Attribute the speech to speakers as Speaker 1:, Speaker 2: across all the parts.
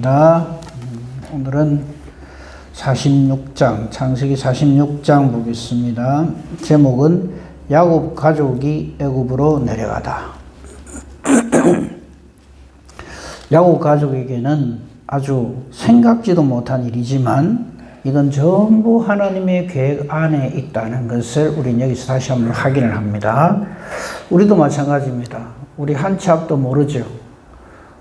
Speaker 1: 하겠습니다. 오늘은 46장, 창세기 46장 보겠습니다. 제목은 야곱 가족이 애굽으로 내려가다. 야곱 가족에게는 아주 생각지도 못한 일이지만 이건 전부 하나님의 계획 안에 있다는 것을 우리는 여기서 다시 한번 확인을 합니다. 우리도 마찬가지입니다. 우리 한 치 앞도 모르죠.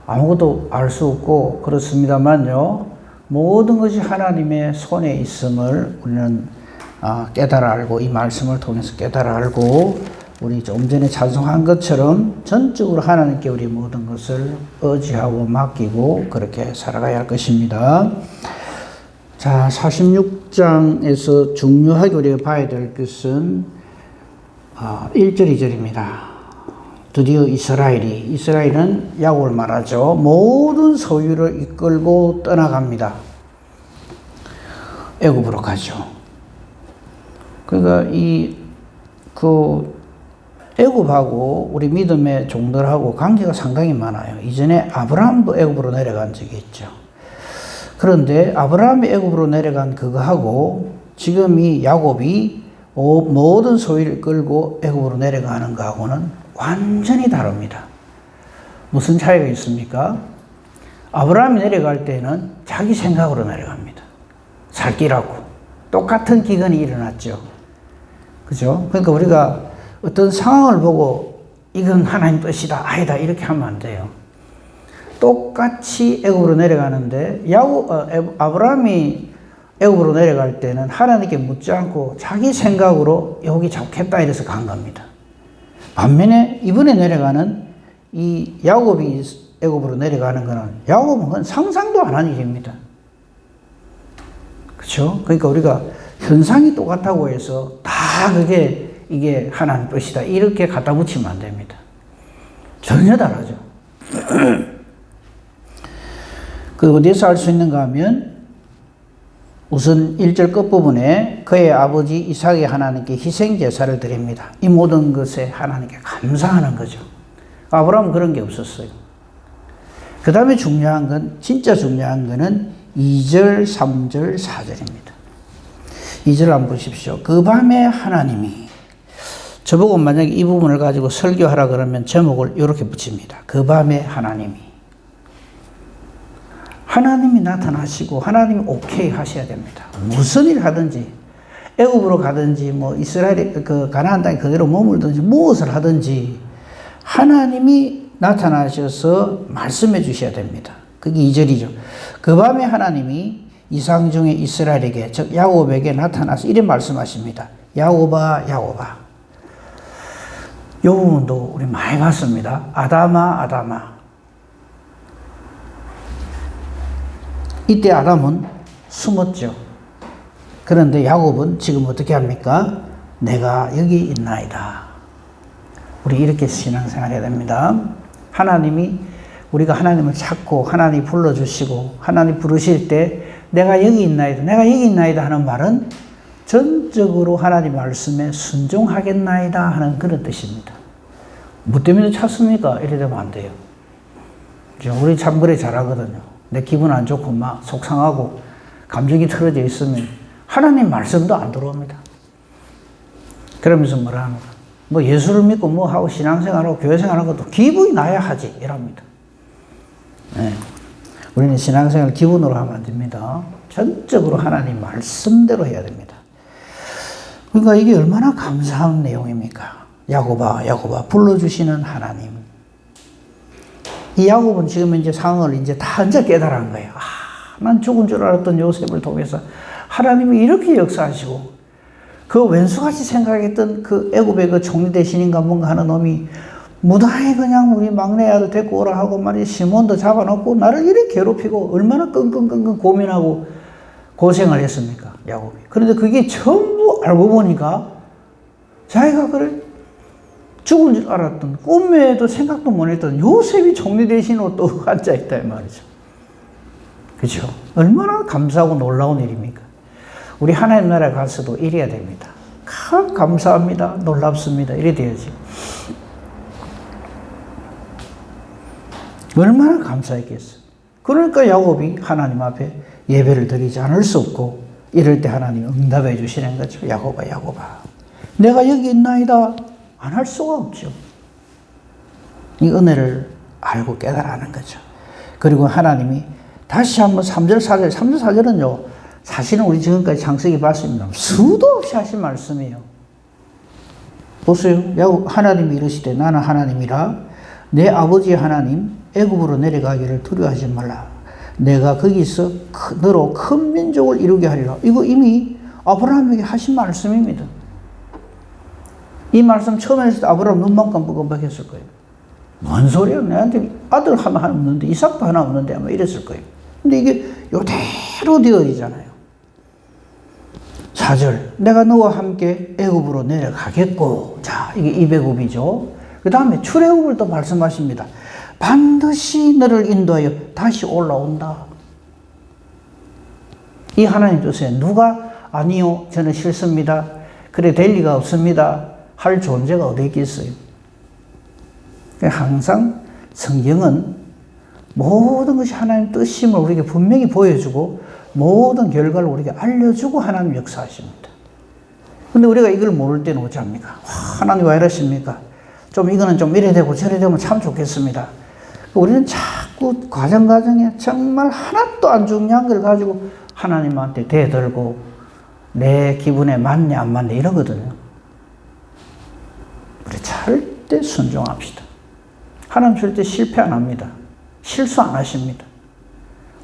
Speaker 1: 아무것도 알 수 없고 그렇습니다만요. 모든 것이 하나님의 손에 있음을 우리는 깨달아 알고, 이 말씀을 통해서 깨달아 알고, 우리 좀 전에 찬송한 것처럼 전적으로 하나님께 우리 모든 것을 의지하고 맡기고 그렇게 살아가야 할 것입니다. 자, 46장에서 중요하게 우리가 봐야 될 것은 1절, 2절입니다. 드디어 이스라엘은 야곱을 말하죠. 모든 소유를 이끌고 떠나갑니다. 애굽으로 가죠. 그러니까 애굽하고 우리 믿음의 종들하고 관계가 상당히 많아요. 이전에 아브라함도 애굽으로 내려간 적이 있죠. 그런데 아브라함이 애굽으로 내려간 그거하고 지금 이 야곱이 모든 소유를 끌고 애굽으로 내려가는 거하고는 완전히 다릅니다. 무슨 차이가 있습니까? 아브라함이 내려갈 때는 자기 생각으로 내려갑니다. 살 길하고 똑같은 기근이 일어났죠. 그죠? 그러니까 우리가 어떤 상황을 보고 이건 하나님 뜻이다, 아니다 이렇게 하면 안 돼요. 똑같이 애굽으로 내려가는데 아브라함이 애굽으로 내려갈 때는 하나님께 묻지 않고 자기 생각으로 여기 좋겠다 이래서 간 겁니다. 반면에 이번에 내려가는 이 야곱이 애굽으로 내려가는 거는 야곱은 상상도 안 한 일입니다. 그렇죠? 그러니까 우리가 현상이 똑같다고 해서 다 이게 하나님 뜻이다 이렇게 갖다 붙이면 안 됩니다. 전혀 다르죠. 그 어디에서 알 수 있는가 하면 우선 1절 끝부분에 그의 아버지 이삭이 하나님께 희생제사를 드립니다. 이 모든 것에 하나님께 감사하는 거죠. 아브라함은 그런 게 없었어요. 그 다음에 진짜 중요한 거는 2절, 3절, 4절입니다. 2절 한번 보십시오. 그 밤에 하나님이, 저보고 만약에 이 부분을 가지고 설교하라 그러면 제목을 이렇게 붙입니다. 그 밤에 하나님이 나타나시고 하나님이 오케이 하셔야 됩니다. 무슨 일 하든지 애굽으로 가든지 이스라엘의 가나안 땅에 그대로 머물든지 무엇을 하든지 하나님이 나타나셔서 말씀해 주셔야 됩니다. 그게 2절이죠. 그 밤에 하나님이 이상 중에 이스라엘에게 즉 야곱에게 나타나서 이런 말씀하십니다. 야곱아 야곱아. 이 부분도 우리 많이 봤습니다. 아담아 아담아. 이때 아담은 숨었죠. 그런데 야곱은 지금 어떻게 합니까? 내가 여기 있나이다. 우리 이렇게 신앙생활 해야 됩니다. 우리가 하나님을 찾고 하나님 불러주시고 하나님 부르실 때 내가 여기 있나이다 하는 말은 전적으로 하나님 말씀에 순종하겠나이다 하는 그런 뜻입니다. 뭐 때문에 찾습니까? 이래 되면 안 돼요. 우리 참 그래 잘하거든요. 내 기분 안 좋고 막 속상하고 감정이 틀어져 있으면 하나님 말씀도 안 들어옵니다. 그러면서 뭐라 하는 거야? 예수를 믿고 하고 신앙생활하고 교회생활하고 또 기분이 나야 하지 이랍니다. 네. 우리는 신앙생활 기분으로 하면 안 됩니다. 전적으로 하나님 말씀대로 해야 됩니다. 그러니까 이게 얼마나 감사한 내용입니까? 야곱아 야곱아 불러주시는 하나님. 이 야곱은 지금 이제 상황을 다 깨달은 거예요. 난 죽은 줄 알았던 요셉을 통해서 하나님이 이렇게 역사하시고, 그 왼수같이 생각했던 그 애굽의 그 총리 대신인가 뭔가 하는 놈이 무단히 그냥 우리 막내 아들 데리고 오라 하고 시몬도 잡아놓고 나를 이렇게 괴롭히고 얼마나 끙끙끙끙 고민하고 고생을 했습니까? 야곱이. 그런데 그게 전부 알고 보니까 자기가 죽은 줄 알았던, 꿈에도 생각도 못 했던 요셉이 총리 대신으로 또 앉아있다, 이 말이죠. 그죠? 얼마나 감사하고 놀라운 일입니까? 우리 하나님 나라에 가서도 이래야 됩니다. 감사합니다. 놀랍습니다. 이래 돼야지. 얼마나 감사했겠어. 그러니까 야곱이 하나님 앞에 예배를 드리지 않을 수 없고 이럴 때 하나님이 응답해 주시는 거죠. 야곱아 야곱아 내가 여기 있나이다 안 할 수가 없죠. 이 은혜를 알고 깨달아는 거죠. 그리고 하나님이 다시 한번 3절 4절 3절 4절은요 사실은 우리 지금까지 창세기 봤습니다. 수도 없이 하신 말씀이에요. 보세요. 하나님이 이르시되 나는 하나님이라 내 아버지 하나님 애굽으로 내려가기를 두려워하지 말라. 내가 거기서 너로 큰 민족을 이루게 하리라. 이거 이미 아브라함에게 하신 말씀입니다. 이 말씀 처음에 했을 때 아브라함 눈만 깜빡깜빡 했을 거예요. 뭔 소리야? 내한테 아들 하나 없는데 이삭도 하나 없는데 아마 이랬을 거예요. 근데 이게 요대로 되어지잖아요. 4절 내가 너와 함께 애굽으로 내려가겠고 자 이게 이배굽이죠. 그 다음에 출애굽을 또 말씀하십니다. 반드시 너를 인도하여 다시 올라온다. 이 하나님 뜻에 누가 아니요 저는 싫습니다. 그래 될 리가 없습니다. 할 존재가 어디 있겠어요. 항상 성경은 모든 것이 하나님 뜻임을 우리에게 분명히 보여주고 모든 결과를 우리에게 알려주고 하나님 역사하십니다. 근데 우리가 이걸 모를 때는 어찌합니까? 하나님 왜 이러십니까? 좀 이거는 좀 이래 되고 저래 되면 참 좋겠습니다. 우리는 자꾸 과정에 정말 하나도 안 중요한 걸 가지고 하나님한테 대들고 내 기분에 맞네 안 맞네 이러거든요. 우리 절대 순종합시다. 하나님 절대 실패 안 합니다. 실수 안 하십니다.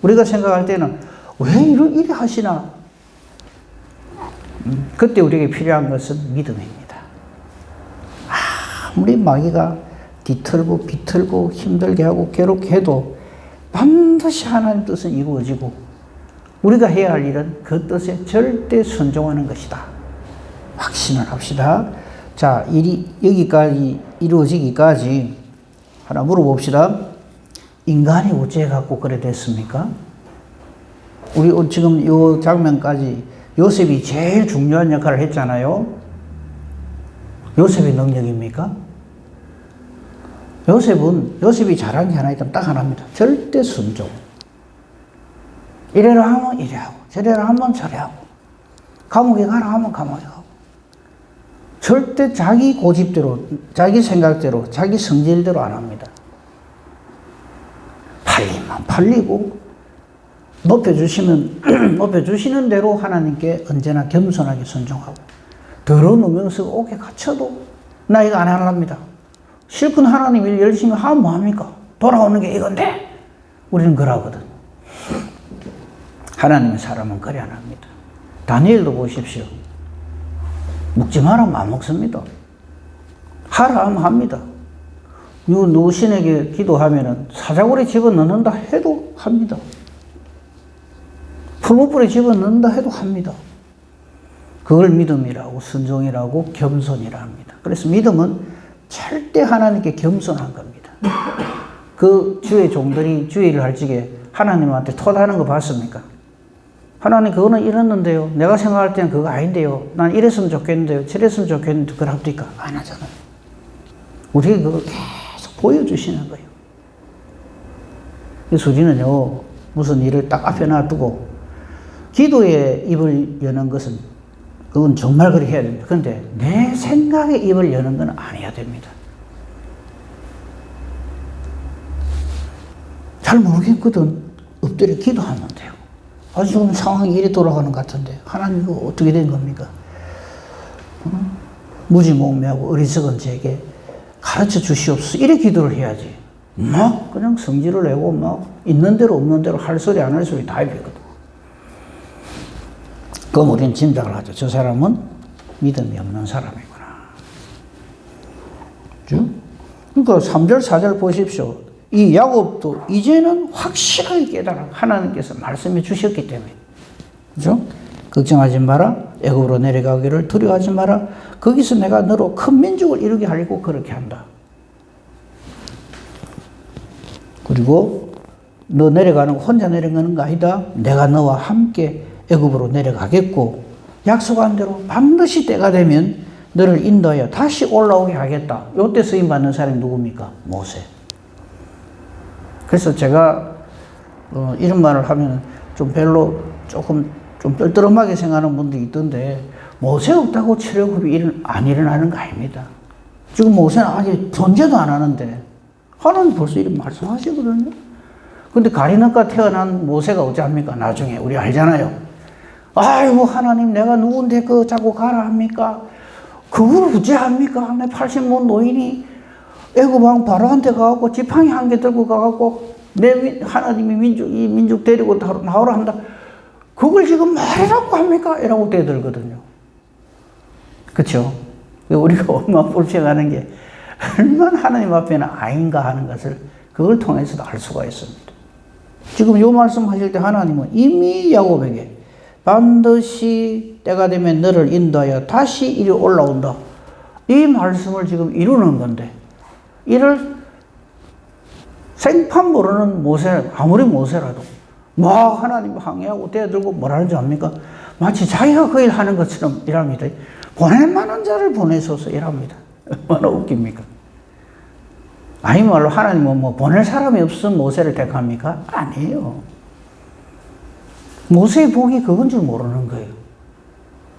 Speaker 1: 우리가 생각할 때는 왜 이리 하시나? 그때 우리에게 필요한 것은 믿음입니다. 아무리 마귀가 뒤틀고 비틀고 힘들게 하고 괴롭게 해도 반드시 하나님 뜻은 이루어지고 우리가 해야 할 일은 그 뜻에 절대 순종하는 것이다. 확신을 합시다. 자, 일이 여기까지 이루어지기까지 하나 물어봅시다. 인간이 어째 갖고 그래 됐습니까? 우리 지금 이 장면까지 요셉이 제일 중요한 역할을 했잖아요. 요셉의 능력입니까? 요셉이 잘한 게 하나 있다면 딱 하나입니다. 절대 순종. 이래라 하면 이래 하고, 저래라 하면 저래 하고, 감옥에 가라 하면 감옥에 가고. 절대 자기 고집대로, 자기 생각대로, 자기 성질대로 안 합니다. 팔리면 팔리고, 높여주시는 대로 하나님께 언제나 겸손하게 순종하고, 더러운 누명쓰고 옥에 갇혀도 나 이거 안 하랍니다. 실컷 하나님 일 열심히 하면 뭐합니까? 돌아오는 게 이건데 우리는 그러거든. 하나님의 사람은 그래 안 합니다. 다니엘도 보십시오. 먹지 말라면 안 먹습니다. 하라 하면 합니다. 누구 신에게 기도하면은 사자굴에 집어넣는다 해도 합니다. 풀무불에 집어넣는다 해도 합니다. 그걸 믿음이라고 순종이라고 겸손이라 합니다. 그래서 믿음은 절대 하나님께 겸손한 겁니다. 그 주의 종들이 주의를 할 적에 하나님한테 토하는 거 봤습니까? 하나님 그거는 이랬는데요. 내가 생각할 때는 그거 아닌데요. 난 이랬으면 좋겠는데요. 저랬으면 좋겠는데 그걸 합니까? 안 하잖아요. 우리에게 그걸 계속 보여주시는 거예요. 그래서 우리는요. 무슨 일을 딱 앞에 놔두고 기도에 입을 여는 것은 그건 정말 그렇게 해야 됩니다. 그런데 내 생각에 입을 여는 건 아니어야 됩니다. 잘 모르겠거든. 엎드려 기도하면 돼요. 지금 상황이 이리 돌아가는 것 같은데 하나님 이거 어떻게 된 겁니까? 무지몽매하고 어리석은 제게 가르쳐 주시옵소서. 이래 기도를 해야지. 막 그냥 성질을 내고 막 있는 대로 없는 대로 할 소리 안 할 소리 다 해버리거든. 그럼 우리는 짐작을 하죠. 저 사람은 믿음이 없는 사람이구나. 그렇죠? 그러니까 3절 4절 보십시오. 이 야곱도 이제는 확실하게 깨달아. 하나님께서 말씀해 주셨기 때문에. 그렇죠? 걱정하지 마라. 애굽으로 내려가기를 두려워하지 마라. 거기서 내가 너로 큰 민족을 이루게 하려고 그렇게 한다. 그리고 너 내려가는 거 혼자 내려가는 거 아니다. 내가 너와 함께 애굽으로 내려가겠고 약속한 대로 반드시 때가 되면 너를 인도하여 다시 올라오게 하겠다. 이때 쓰임 받는 사람이 누굽니까? 모세. 그래서 제가 이런 말을 하면 좀 별로 조금 좀 떨떠름하게 생각하는 분들이 있던데, 모세 없다고 출애굽이 안 일어나는 거 아닙니다. 지금 모세는 아직 존재도 안 하는데 하나님 벌써 이렇게 말씀하시거든요. 근데 가리나가 태어난 모세가 어찌합니까? 나중에 우리 알잖아요. 아이고 하나님, 내가 누군데 그 자꾸 가라 합니까? 그걸 어찌합니까? 내 80모 노인이 애굽 왕 바로한테 가갖고 지팡이 한 개 들고 가갖고 하나님이 이 민족 데리고 나오라 한다. 그걸 지금 말이라고 합니까? 이라고 대들거든요. 그렇죠? 우리가 얼마나 불평하는 게 얼마나 하나님 앞에는 아닌가 하는 것을 그걸 통해서도 알 수가 있습니다. 지금 이 말씀하실 때 하나님은 이미 야곱에게 반드시 때가 되면 너를 인도하여 다시 이리 올라온다, 이 말씀을 지금 이루는 건데, 이를 생판 모르는 모세, 아무리 모세라도 막 하나님 항의하고 대들고 뭐라는지 압니까? 마치 자기가 그 일 하는 것처럼 일합니다. 보낼 만한 자를 보내소서 일합니다. 얼마나 웃깁니까? 아니 말로 하나님은 뭐 보낼 사람이 없으면 모세를 택합니까? 아니에요. 모세의 복이 그건 줄 모르는 거예요.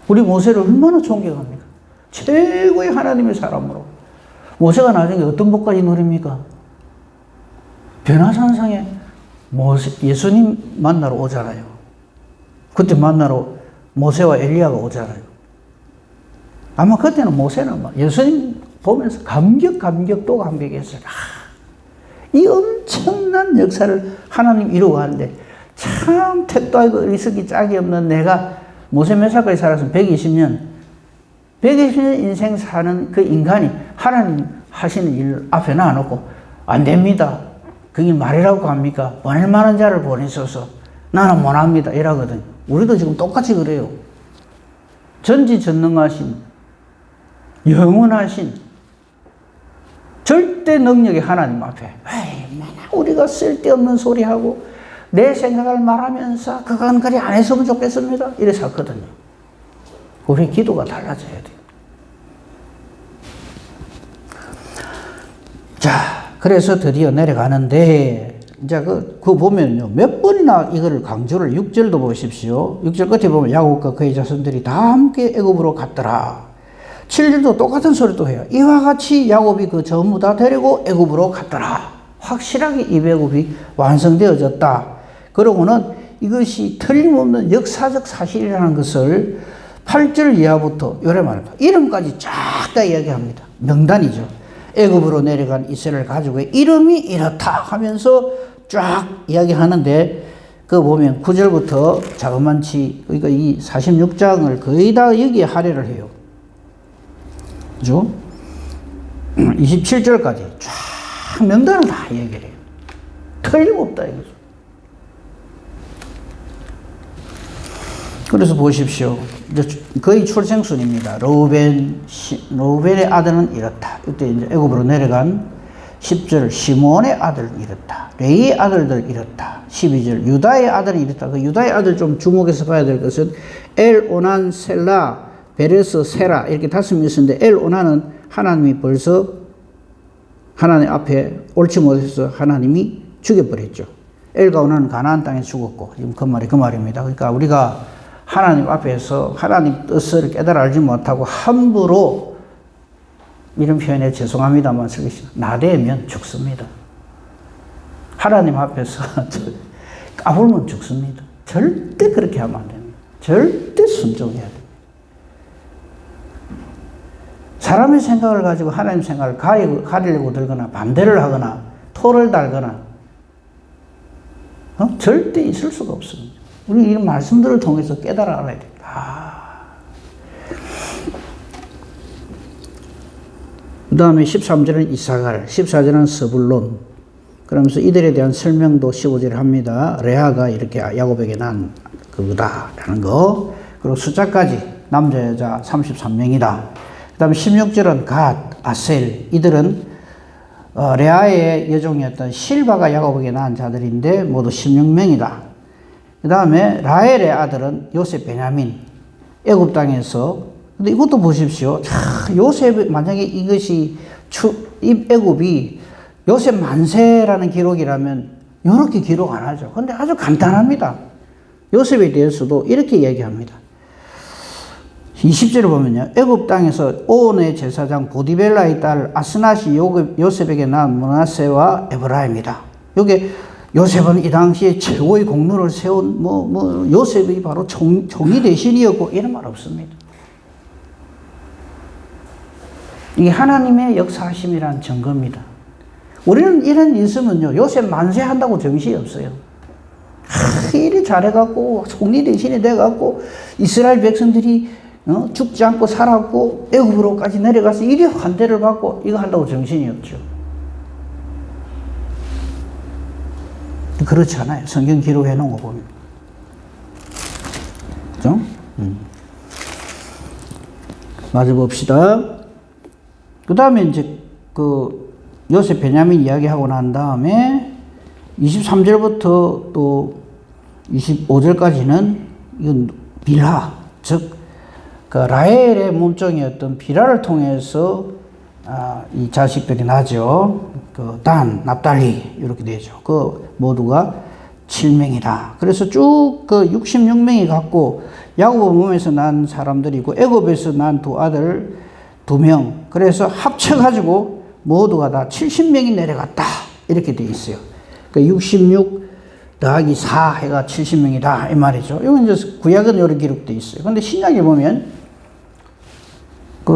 Speaker 1: 우리 모세를 얼마나 존경합니까? 최고의 하나님의 사람으로. 모세가 나중에 어떤 복까지 누립니까? 변화산상에 예수님 만나러 오잖아요. 그때 만나러 모세와 엘리야가 오잖아요. 아마 그때는 모세는 예수님 보면서 감격도 감격했어요. 이 엄청난 역사를 하나님 이루고 가는데 참 택도 아니고 의석이 짝이 없는 내가 모세 몇 살까지 살았으면 120년 인생 사는 그 인간이 하나님 하시는 일 앞에 놔놓고 안 됩니다. 그게 말이라고 합니까? 보낼 만한 자를 보내셔서 나는 못합니다. 이러거든요. 우리도 지금 똑같이 그래요. 전지전능하신, 영원하신, 절대 능력의 하나님 앞에 얼마나 우리가 쓸데없는 소리하고 내 생각을 말하면서 그건 그리 안 했으면 좋겠습니다. 이래서 하거든요. 우리 기도가 달라져야 돼요. 자, 그래서 드디어 내려가는데, 이제 그거 보면요. 몇 번이나 이거를 강조를, 6절도 보십시오. 6절 끝에 보면 야곱과 그의 자손들이 다 함께 애굽으로 갔더라. 7절도 똑같은 소리 또 해요. 이와 같이 야곱이 그 전부 다 데리고 애굽으로 갔더라. 확실하게 이 애굽이 완성되어졌다. 그러고는 이것이 틀림없는 역사적 사실이라는 것을 8절 이하부터 요래 말합니다. 이름까지 쫙 다 이야기합니다. 명단이죠. 애굽으로 내려간 이스라엘 가족의 이름이 이렇다 하면서 쫙 이야기하는데, 그거 보면 9절부터 자그만치, 그러니까 이 46장을 거의 다 여기에 할애를 해요. 그죠? 27절까지 쫙 명단을 다 얘기를 해요. 틀림없다 이거죠. 그래서 보십시오. 거의 출생순입니다. 로벤의 아들은 이렇다. 이때 이제 애굽으로 내려간 10절 시몬의 아들은 이렇다. 레이의 아들들 이렇다. 12절 유다의 아들은 이렇다. 그 유다의 아들 좀 주목해서 봐야 될 것은 엘, 오난, 셀라, 베레스, 세라 이렇게 5명이 있었는데, 엘, 오난은 하나님이 벌써 하나님 앞에 옳지 못해서 하나님이 죽여버렸죠. 엘과 오난은 가나안 땅에 죽었고, 지금 그 말입니다. 그러니까 우리가 하나님 앞에서 하나님 뜻을 깨달아 알지 못하고 함부로, 이런 표현에 죄송합니다만 나대면 죽습니다. 하나님 앞에서 까불면 죽습니다. 절대 그렇게 하면 안 됩니다. 절대 순종해야 됩니다. 사람의 생각을 가지고 하나님 생각을 가리려고 들거나 반대를 하거나 토를 달거나 절대 있을 수가 없습니다. 우리 이런 말씀들을 통해서 깨달아 알아야 됩니다. 그 다음에 13절은 이사갈, 14절은 스불론. 그러면서 이들에 대한 설명도 15절에 합니다. 레아가 이렇게 야곱에게 난 그거다라는 거. 그리고 숫자까지 남자 여자 33명이다. 그 다음에 16절은 갓, 아셀. 이들은 레아의 여종이었던 실바가 야곱에게 낳은 자들인데 모두 16명이다. 그 다음에 라헬의 아들은 요셉, 베냐민, 애굽 땅에서. 근데 이것도 보십시오. 요셉, 만약에 이것이 이 애굽이 요셉 만세라는 기록이라면 이렇게 기록 안 하죠. 근데 아주 간단합니다. 요셉에 대해서도 이렇게 얘기합니다. 20절을 보면요. 애굽 땅에서 오온의 제사장 보디벨라의 딸 아스낫이 요셉에게 낳은 므낫세와 에브라임이다. 요게 요셉은 이 당시에 최고의 공로를 세운 요셉이 바로 총리 대신이었고 이런 말 없습니다. 이게 하나님의 역사하심이란 증거입니다. 우리는 이런 있으면요, 요셉 만세한다고 정신이 없어요. 이리 잘해갖고 총리 대신이 돼갖고 이스라엘 백성들이 죽지 않고 살았고 애굽으로까지 내려가서 이리 환대를 받고 이거 한다고 정신이 없죠. 그렇지 않아요. 성경 기록해 놓은 거 보면. 그죠? 맞아 봅시다. 그 다음에 이제 요셉 베냐민 이야기하고 난 다음에 23절부터 또 25절까지는 이건 빌하, 즉, 라헬의 몸종이었던 빌하를 통해서 이 자식들이 나죠. 단, 납달리 이렇게 되죠. 모두가 7명이다. 그래서 쭉 66명이 갖고 야곱 몸에서 난 사람들이고 애굽에서 난 두 아들 2명. 그래서 합쳐가지고 모두가 다 70명이 내려갔다. 이렇게 돼 있어요. 66 더하기 4 해가 70명이다. 이 말이죠. 이건 이제 구약은 이렇게 기록돼 있어요. 근데 신약에 보면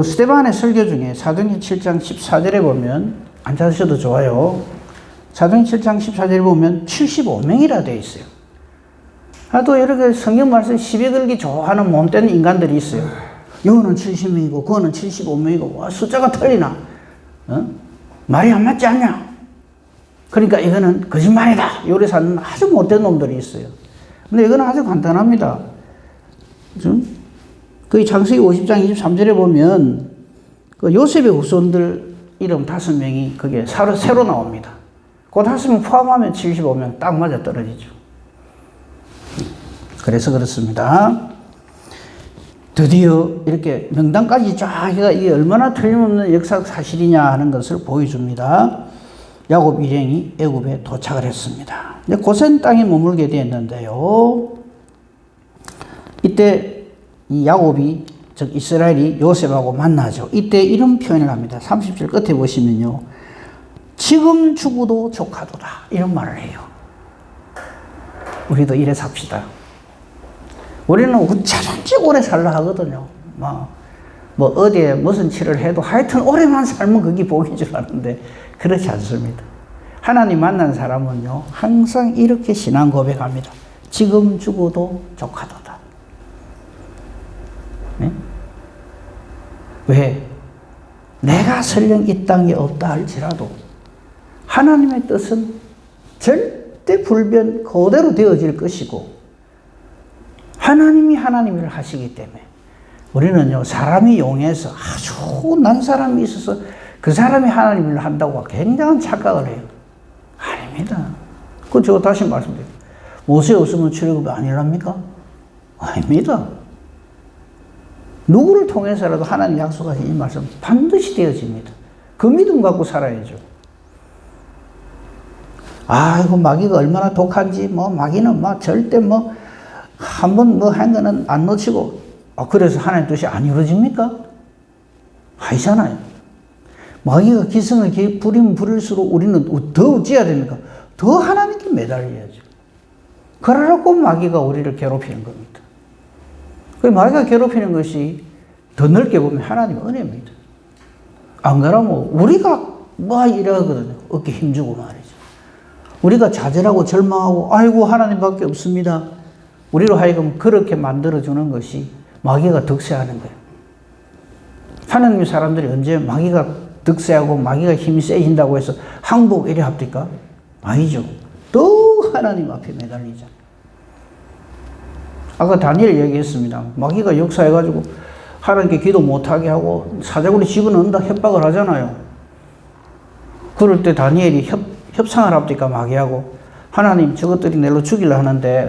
Speaker 1: 스데반의 설교 중에 사도행전 7장 14절에 보면 안 찾으셔도 좋아요. 사도행전 7장 14절에 보면 75명이라 되어 있어요. 또 이렇게 성경 말씀 시비 걸기 좋아하는 몸된 인간들이 있어요. 이거는 70명이고 그거는 75명이고 와, 숫자가 틀리나? 말이 안 맞지 않냐? 그러니까 이거는 거짓말이다. 요래 사는 아주 못된 놈들이 있어요. 근데 이거는 아주 간단합니다. 그죠? 창세기 50장 23절에 보면 요셉의 후손들 이름 5명이 그게 새로 나옵니다. 그 5명 포함하면 75명 딱 맞아 떨어지죠. 그래서 그렇습니다. 드디어 이렇게 명단까지 쫙 해가 이게 얼마나 틀림없는 역사적 사실이냐 하는 것을 보여줍니다. 야곱 일행이 애굽에 도착을 했습니다. 이제 고센 땅에 머물게 되었는데요. 이때 이 야곱이, 즉 이스라엘이 요셉하고 만나죠. 이때 이런 표현을 합니다. 30절 끝에 보시면요. 지금 죽어도 조카도다. 이런 말을 해요. 우리도 이래 삽시다. 우리는 어쩌든지 오래 살라 하거든요. 어디에 무슨 치를 해도 하여튼 오래만 살면 그게 복인 줄 아는데 그렇지 않습니다. 하나님 만난 사람은요, 항상 이렇게 신앙 고백합니다. 지금 죽어도 조카도다. 네? 왜? 내가 설령 이 땅에 없다 할지라도 하나님의 뜻은 절대 불변 그대로 되어질 것이고 하나님이 하나님 일을 하시기 때문에 우리는요, 사람이 용해서 아주 난 사람이 있어서 그 사람이 하나님 일을 한다고 굉장한 착각을 해요. 아닙니다. 그건 제가 다시 말씀드려요. 모세 없으면 출애굽이 아니랍니까? 아닙니다. 누구를 통해서라도 하나님 약속하신 이 말씀 반드시 되어집니다. 그 믿음 갖고 살아야죠. 이거 마귀가 얼마나 독한지, 마귀는 절대 한번 한 거는 안 놓치고, 그래서 하나님 뜻이 안 이루어집니까? 아니잖아요. 마귀가 기승을 부리면 부릴수록 우리는 더 어찌해야 됩니까? 더 하나님께 매달려야죠. 그러라고 마귀가 우리를 괴롭히는 겁니다. 그 마귀가 괴롭히는 것이 더 넓게 보면 하나님의 은혜입니다. 안 그러면 우리가 이러거든요. 어깨 힘주고 말이죠. 우리가 좌절하고 절망하고 아이고 하나님밖에 없습니다. 우리로 하여금 그렇게 만들어주는 것이 마귀가 득세하는 거예요. 하나님의 사람들이 언제 마귀가 득세하고 마귀가 힘이 세진다고 해서 항복 이래 합니까? 아니죠. 더 하나님 앞에 매달리자. 아까 다니엘 얘기했습니다. 마귀가 역사해가지고 하나님께 기도 못하게 하고 사자굴에 집어넣는다 협박을 하잖아요. 그럴 때 다니엘이 협상을 합니까? 마귀하고. 하나님 저것들이 내로 죽이려 하는데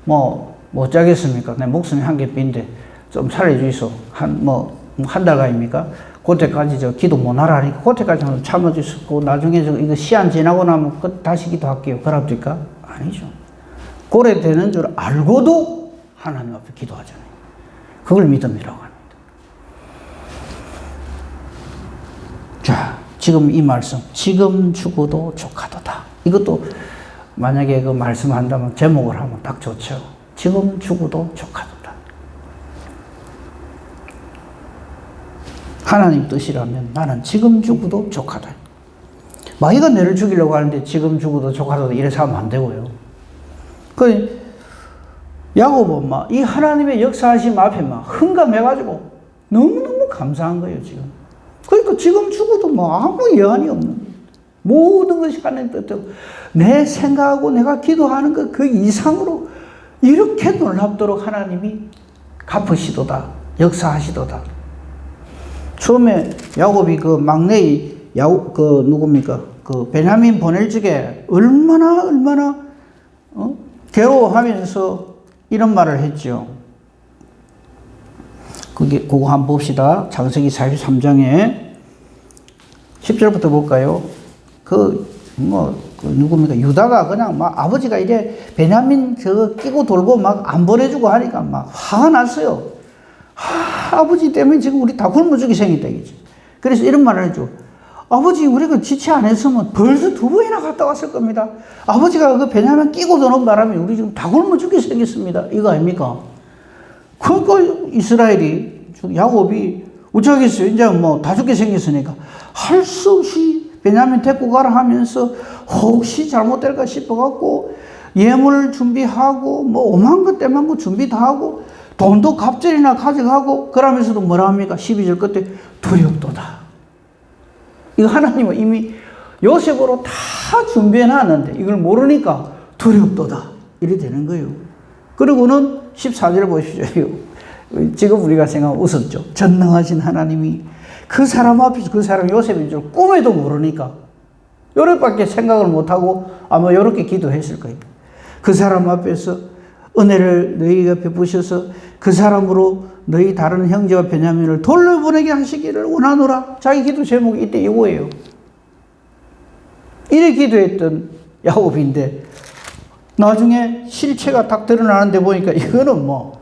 Speaker 1: 못 자겠습니까? 내 목숨이 한 개 빈데 좀 살려주이소. 한 달가입니까? 그때까지 기도 못 하라니까 그때까지 참아주시고 나중에 이거 시한 지나고 나면 다시 기도할게요. 그럽니까? 아니죠. 고래 되는 줄 알고도 하나님 앞에 기도하잖아요. 그걸 믿음이라고 합니다. 자, 지금 이 말씀, 지금 죽어도 족하도다. 이것도 만약에 그 말씀한다면 제목을 하면 딱 좋죠. 지금 죽어도 족하도다. 하나님 뜻이라면 나는 지금 죽어도 족하다. 마귀가 내를 죽이려고 하는데 지금 죽어도 족하도다 이래서 하면 안 되고요. 그 야곱은 막 이 하나님의 역사하심 앞에 막 흥감해가지고 너무너무 감사한 거예요, 지금. 그러니까 지금 죽어도 뭐 아무 여한이 없는 모든 것이 하나님 뜻대로 내 생각하고 내가 기도하는 것 그 이상으로 이렇게 놀랍도록 하나님이 갚으시도다, 역사하시도다. 처음에 야곱이 그 막내의 누굽니까? 그 베냐민 보낼 적에 얼마나 괴로워하면서 이런 말을 했죠. 그거 한번 봅시다. 창세기 43장에 10절부터 볼까요? 누굽니까? 유다가 그냥 막 아버지가 이래 베냐민 끼고 돌고 막 안 보내주고 하니까 막 화가 났어요. 아버지 때문에 지금 우리 다 굶어 죽게 생겼다, 이거지. 그래서 이런 말을 했죠. 아버지, 우리가 지체 안 했으면 벌써 2번이나 갔다 왔을 겁니다. 아버지가 그 베냐민 끼고 도는 바람에 우리 지금 다 굶어 죽게 생겼습니다. 이거 아닙니까? 그러니까 이스라엘이, 야곱이 어쩌겠어요. 이제 뭐 다 죽게 생겼으니까 할 수 없이 베냐민 데리고 가라 하면서 혹시 잘못될까 싶어갖고 예물 준비하고 뭐 오만 것 때만 거 준비 다 하고 돈도 갑절이나 가져가고 그러면서도 뭐라 합니까? 12절 끝에 두렵도다. 이거 하나님은 이미 요셉으로 다 준비해놨는데 이걸 모르니까 두렵도다. 이래 되는 거예요. 그리고는 14절 보십시오. 지금 우리가 생각하면 웃었죠. 전능하신 하나님이 그 사람 앞에서 그 사람 요셉인 줄 꿈에도 모르니까 요렇게밖에 생각을 못하고 아마 요렇게 기도했을 거예요. 그 사람 앞에서 은혜를 너희가 베푸셔서 그 사람으로 너희 다른 형제와 베냐민을 돌려보내게 하시기를 원하노라. 자기 기도 제목이 이때 이거예요. 이래 기도했던 야곱인데 나중에 실체가 딱 드러나는데 보니까 이거는 뭐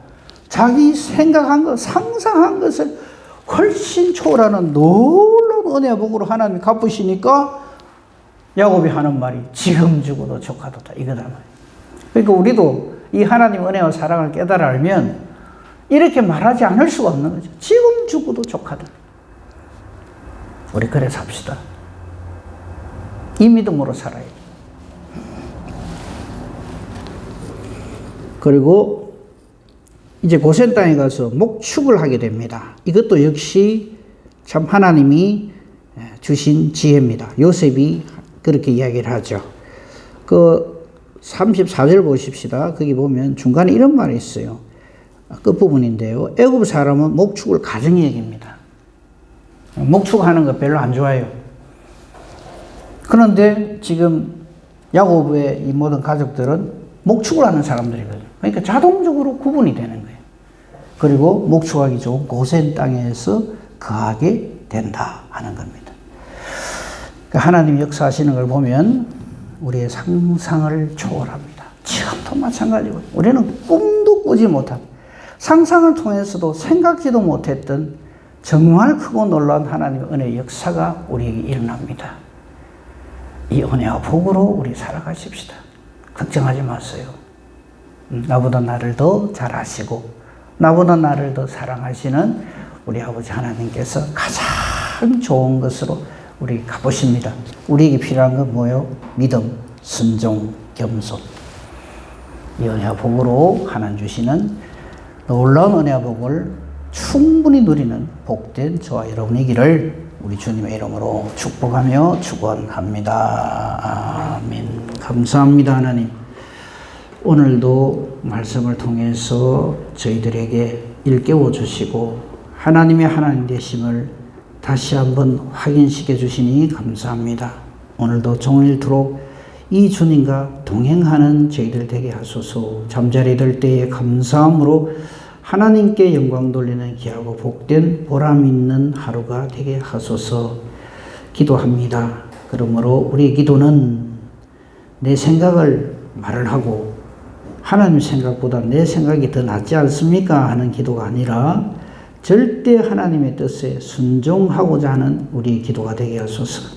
Speaker 1: 자기 생각한 것, 상상한 것을 훨씬 초월하는 놀라운 은혜와 복으로 하나님이 갚으시니까 야곱이 하는 말이 지금 죽어도 족하도다 이거다 말이에요. 그러니까 우리도 이 하나님 은혜와 사랑을 깨달아 알면 이렇게 말하지 않을 수가 없는 거죠. 지금 죽어도 족하다. 우리 그래 삽시다. 이 믿음으로 살아야 돼. 그리고 이제 고센 땅에 가서 목축을 하게 됩니다. 이것도 역시 참 하나님이 주신 지혜입니다. 요셉이 그렇게 이야기를 하죠. 그 34절 보십시다. 거기 보면 중간에 이런 말이 있어요. 끝부분인데요. 애굽 사람은 목축을 가정히 여깁니다. 목축하는 거 별로 안 좋아해요. 그런데 지금 야곱의 이 모든 가족들은 목축을 하는 사람들이거든요. 그러니까 자동적으로 구분이 되는 거예요. 그리고 목축하기 좋은 고센 땅에서 거하게 된다 하는 겁니다. 그러니까 하나님 역사하시는 걸 보면 우리의 상상을 초월합니다. 지금도 마찬가지고 우리는 꿈도 꾸지 못한 상상을 통해서도 생각지도 못했던 정말 크고 놀라운 하나님의 은혜의 역사가 우리에게 일어납니다. 이 은혜와 복으로 우리 살아가십시다. 걱정하지 마세요. 나보다 나를 더 잘 아시고 나보다 나를 더 사랑하시는 우리 아버지 하나님께서 가장 좋은 것으로 우리 가보십니다. 우리에게 필요한 건 뭐예요? 믿음, 순종, 겸손. 이 은혜와 복으로 하나님 주시는 놀라운 은혜와 복을 충분히 누리는 복된 저와 여러분이기를 우리 주님의 이름으로 축복하며 축원합니다. 아멘. 감사합니다, 하나님. 오늘도 말씀을 통해서 저희들에게 일깨워 주시고 하나님의 하나님 되심을 다시 한번 확인시켜 주시니 감사합니다. 오늘도 종일토록 이 주님과 동행하는 저희들 되게 하소서. 잠자리 들 때에 감사함으로 하나님께 영광 돌리는 귀하고 복된 보람 있는 하루가 되게 하소서 기도합니다. 그러므로 우리 기도는 내 생각을 말을 하고 하나님 생각보다 내 생각이 더 낫지 않습니까? 하는 기도가 아니라 절대 하나님의 뜻에 순종하고자 하는 우리의 기도가 되게 하소서.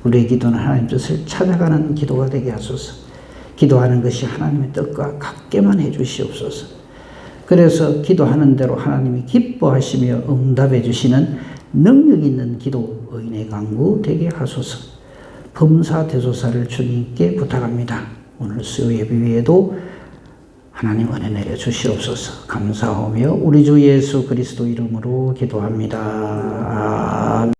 Speaker 1: 우리의 기도는 하나님 뜻을 찾아가는 기도가 되게 하소서. 기도하는 것이 하나님의 뜻과 같게만 해 주시옵소서. 그래서 기도하는 대로 하나님이 기뻐하시며 응답해 주시는 능력 있는 기도 의인의 강구 되게 하소서. 범사대소사를 주님께 부탁합니다. 오늘 수요 예배 위에도 하나님 은혜 내려 주시옵소서. 감사하며 우리 주 예수 그리스도 이름으로 기도합니다. 아멘.